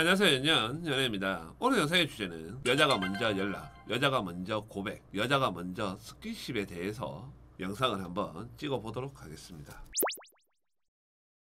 안녕하세요, 연예입니다. 오늘 영상의 주제는 여자가 먼저 연락, 여자가 먼저 고백, 여자가 먼저 스킨십에 대해서 영상을 한번 찍어보도록 하겠습니다.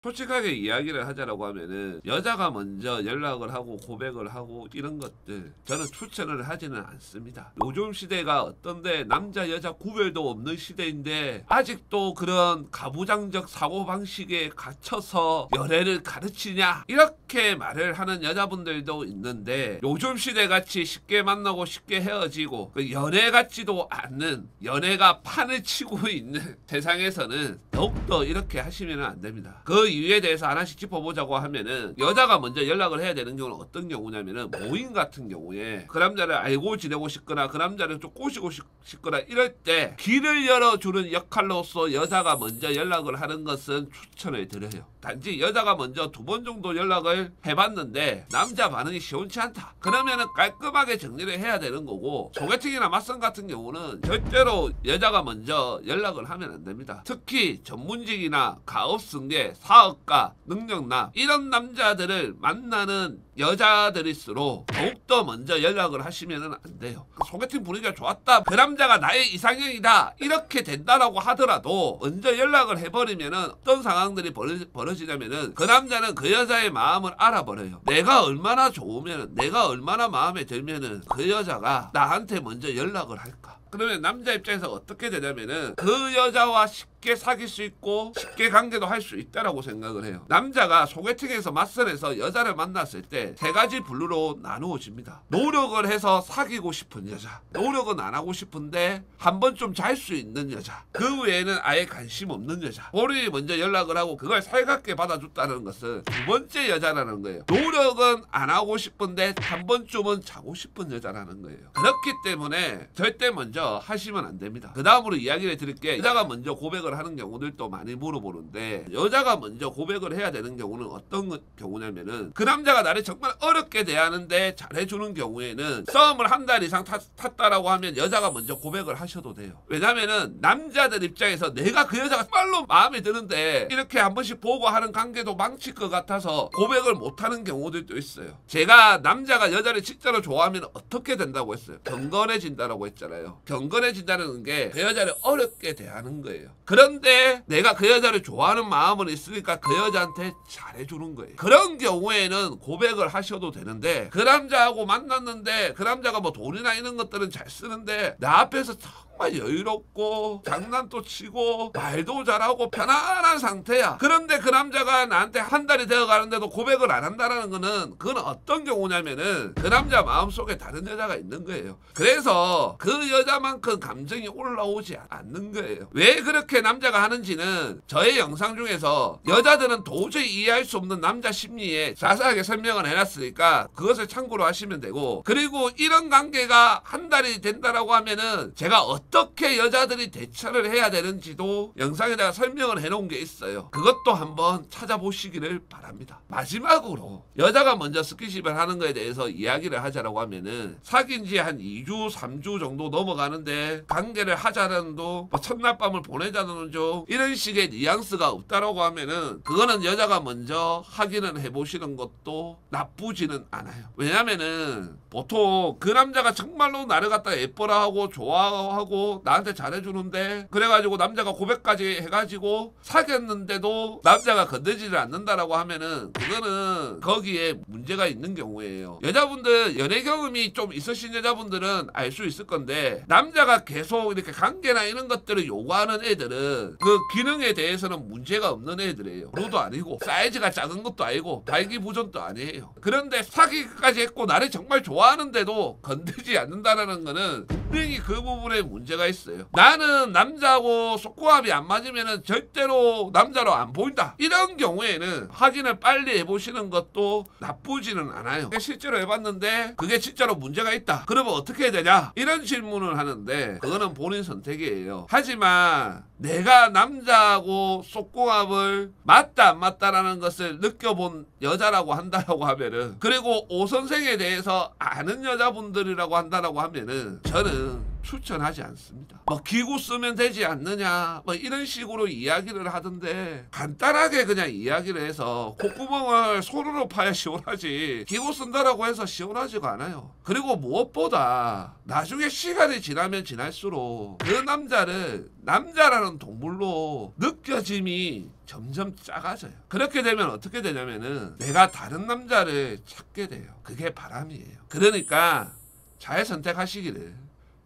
솔직하게 이야기를 하자라고 하면은 여자가 먼저 연락을 하고 고백을 하고 이런 것들 저는 추천을 하지는 않습니다. 요즘 시대가 어떤데 남자 여자 구별도 없는 시대인데 아직도 그런 가부장적 사고방식에 갇혀서 연애를 가르치냐 이렇게 말을 하는 여자분들도 있는데, 요즘 시대같이 쉽게 만나고 쉽게 헤어지고 연애 같지도 않는, 연애가 판을 치고 있는 세상에서는 더욱더 이렇게 하시면 안 됩니다. 그 이유에 대해서 하나씩 짚어보자고 하면은, 여자가 먼저 연락을 해야 되는 경우는 어떤 경우냐면은 모임 같은 경우에 그 남자를 알고 지내고 싶거나 그 남자를 좀 꼬시고 싶거나 이럴 때 길을 열어주는 역할로서 여자가 먼저 연락을 하는 것은 추천을 드려요. 단지 여자가 먼저 2번 정도 연락을 해봤는데 남자 반응이 시원치 않다, 그러면은 깔끔하게 정리를 해야 되는 거고, 소개팅이나 맞선 같은 경우는 절대로 여자가 먼저 연락을 하면 안 됩니다. 특히 전문직이나 가업승계, 사업가, 능력남 이런 남자들을 만나는 여자들일수록 더욱더 먼저 연락을 하시면 안 돼요. 소개팅 분위기가 좋았다, 그 남자가 나의 이상형이다 이렇게 된다라고 하더라도 먼저 연락을 해버리면은 어떤 상황들이 벌어지냐면은 그 남자는 그 여자의 마음을 알아버려요. 내가 얼마나 좋으면, 내가 얼마나 마음에 들면은 그 여자가 나한테 먼저 연락을 할까. 그러면 남자 입장에서 어떻게 되냐면은 그 여자와 쉽게 사귈 수 있고 쉽게 관계도 할 수 있다라고 생각을 해요. 남자가 소개팅에서 맞선에서 여자를 만났을 때 3가지 분류로 나누어집니다. 노력을 해서 사귀고 싶은 여자, 노력은 안 하고 싶은데 한 번쯤 잘 수 있는 여자, 그 외에는 아예 관심 없는 여자. 본인이 먼저 연락을 하고 그걸 살갑게 받아줬다는 것은 2번째 여자라는 거예요. 노력은 안 하고 싶은데 한 번쯤은 자고 싶은 여자라는 거예요. 그렇기 때문에 절대 먼저 하시면 안 됩니다. 그 다음으로 이야기를 드릴게, 여자가 먼저 고백을 하는 경우들도 많이 물어보는데, 여자가 먼저 고백을 해야 되는 경우는 어떤 경우냐면은 그 남자가 나를 정말 어렵게 대하는데 잘해주는 경우에는 썸을 한 달 이상 탔다라고 하면 여자가 먼저 고백을 하셔도 돼요. 왜냐면은 남자들 입장에서 내가 그 여자가 정말로 마음에 드는데 이렇게 한 번씩 보고 하는 관계도 망칠 것 같아서 고백을 못하는 경우들도 있어요. 제가 남자가 여자를 진짜로 좋아하면 어떻게 된다고 했어요? 경건해진다라고 했잖아요. 경건해진다는 게 그 여자를 어렵게 대하는 거예요. 그런데 내가 그 여자를 좋아하는 마음은 있으니까 그 여자한테 잘해주는 거예요. 그런 경우에는 고백을 하셔도 되는데, 그 남자하고 만났는데 그 남자가 뭐 돈이나 이런 것들은 잘 쓰는데 나 앞에서 정말 여유롭고 장난도 치고 말도 잘하고 편안한 상태야. 그런데 그 남자가 나한테 한 달이 되어 가는데도 고백을 안 한다는 거는, 그건 어떤 경우냐면은 그 남자 마음속에 다른 여자가 있는 거예요. 그래서 그 여자만큼 감정이 올라오지 않는 거예요. 왜 그렇게 남자가 하는지는 저의 영상 중에서 여자들은 도저히 이해할 수 없는 남자 심리에 자세하게 설명을 해놨으니까 그것을 참고로 하시면 되고, 그리고 이런 관계가 한 달이 된다라고 하면은 제가 어떻게 여자들이 대처를 해야 되는지도 영상에다가 설명을 해놓은 게 있어요. 그것도 한번 찾아보시기를 바랍니다. 마지막으로 여자가 먼저 스킨십을 하는 거에 대해서 이야기를 하자라고 하면은, 사귄 지 한 2주 3주 정도 넘어가는데 관계를 하자는 둥, 첫날 밤을 보내자는 둥 이런 식의 뉘앙스가 없다라고 하면은 그거는 여자가 먼저 확인을 해보시는 것도 나쁘지는 않아요. 왜냐면은 보통 그 남자가 정말로 나를 갖다 예뻐라 하고 좋아하고 나한테 잘해주는데, 그래가지고 남자가 고백까지 해가지고 사귀었는데도 남자가 건드지를 않는다라고 하면은 그거는 거기에 문제가 있는 경우예요. 여자분들 연애 경험이 좀 있으신 여자분들은 알 수 있을 건데, 남자가 계속 이렇게 관계나 이런 것들을 요구하는 애들은 그 기능에 대해서는 문제가 없는 애들이에요. 로도 아니고 사이즈가 작은 것도 아니고 발기부전도 아니에요. 그런데 사귀기까지 했고 나를 정말 좋아하는데도 건드지 않는다라는 거는 분명히 그 부분에 문제가 있어요. 나는 남자하고 속궁합이 안 맞으면은 절대로 남자로 안 보인다, 이런 경우에는 확인을 빨리 해보시는 것도 나쁘지는 않아요. 실제로 해봤는데 그게 진짜로 문제가 있다, 그러면 어떻게 해야 되냐 이런 질문을 하는데 그거는 본인 선택이에요. 하지만 내가 남자하고 속궁합을 맞다 안 맞다라는 것을 느껴본 여자라고 한다라고 하면은, 그리고 오 선생에 대해서 아는 여자분들이라고 한다라고 하면은 저는 추천하지 않습니다. 뭐 기구 쓰면 되지 않느냐 뭐 이런 식으로 이야기를 하던데 간단하게 그냥 이야기를 해서 콧구멍을 손으로 파야 시원하지 기구 쓴다라고 해서 시원하지가 않아요. 그리고 무엇보다 나중에 시간이 지나면 지날수록 그 남자를 남자라는 동물로 느껴짐이 점점 작아져요. 그렇게 되면 어떻게 되냐면은 내가 다른 남자를 찾게 돼요. 그게 바람이에요. 그러니까 잘 선택하시기를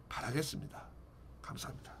바라겠습니다. 감사합니다.